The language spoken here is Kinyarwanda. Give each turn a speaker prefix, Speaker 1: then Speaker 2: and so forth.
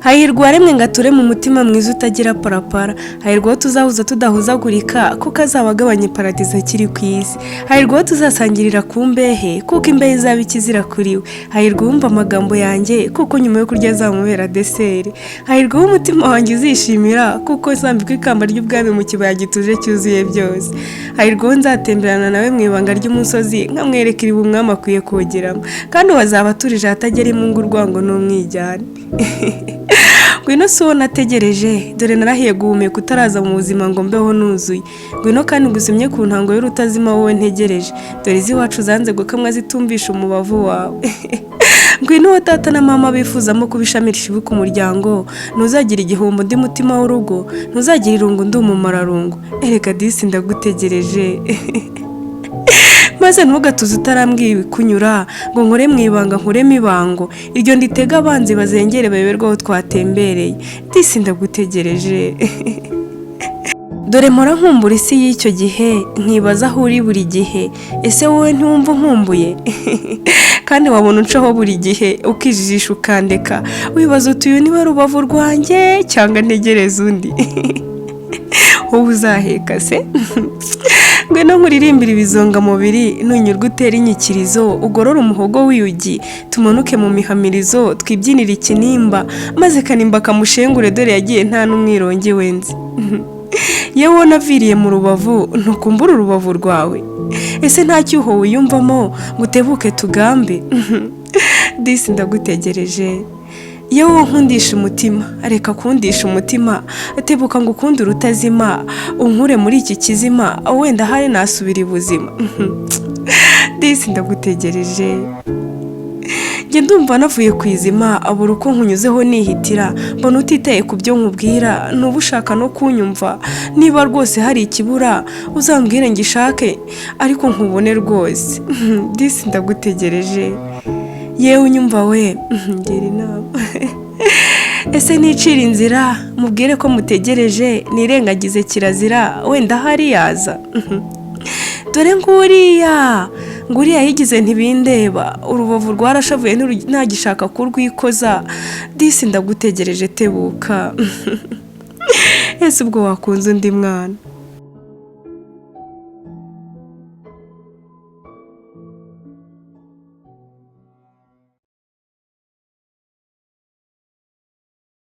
Speaker 1: hahirwa waremwe ngo ature mu mutima mwiza utagira parapara, hahirwa tuzahuza tudahuzagurika kuko azaba agabanya paradizo akiri ku isi, hahirwa tuzasangirira ku mbehe kuko imbehe izaba ikizira kuri we, hahirwa wumva amagambo yanjye kuko nyuma yo kurya azamubera deseri, hahirwa umutima wanjye uzishimira kuko zambikwa ikamba ry'ubwami mu kibaya gituje cyuzuye byose, hahirwa nzatemberana nawe mu ibanga ry'umusozi nkamwereka iriba umwami akwiye kogeramo, kandi wazaba aturije ahatagera imungu urwango n'umwijyane. Ngwino si uwo nategereje, dore narahiye guhumeka utaraza mu buzima ngo mbeho nuzuye, ngwino kandi nguzimye ku ntango y'urutazima wowe ntegereje, dore iz'iwacu zanze gukamwa zitumvisha umubavu wawe. Ngwino uwo data na mama bifuzamo kuba ishami rishibuka umuryango, ntuzagira igihombo undi mutima w'urugo, ntuzagira irungu ndi umumararungu, erega disi ndagutegereje. Maze ntugatuze utarambwiye ibikunyura ngo nkore mu ibanga nkuremo ibango, iryo nditega abanzi bazengere bayoberwaho twatembereye, disi ndagutegereje. Dore mpora nkumbura isi y'icyo gihe nkibaza aho uri buri gihe, ese wowe ntiwumva nkumbuye? Kandi wabona uncaho buri gihe ukijijisha ukandeka, wibaza utuye niba rubavu rwanjye cyangwa ntegereza undi. Wowe uzaheka se? Ngwino nkuririmbira ibizonga mubiri, nunyurwa utera inyikirizo, ugorora umuhogo w'iyugi, tumanuke mu mihamirizo, twibyinira ikinimba, maze kanimba kamushengure dore yagiye nta n'umwirongi wenzi. Yewe naviriye mu rubavu, ntukumbura urubavu rwawe? Ese nta cyuho wiyumvamo ngo utebuke tugambe? Disi ndagutegereje. Yewe nkundisha umutima, reka kundisha umutima, atebuka ngo ukunde urutazima, unkure muri iki kizima, wenda hari nasubira ibuzima. Disi ndagutegereje. Nge ndumva navuye ku izima, abura uko nkunyuzeho nihitira, mbona utitaye ku byo nkubwira, nuba ushaka no kunyumva, niba rwose hari ikibura uzambwire ngishake, ariko nkubone rwose. Disi ndagutegereje. Yewe unyumva we, ngira inama. Ese nicira inzira mubwire ko mutegereje, nirengagize kirazira, wenda hari yaza? Dore nguriya yigize ntibindeba, urubavu rwarashavuye ntagishaka kurwikoza, disi ndagutegereje tebuka. Ese ubwo wakunze undi mwana?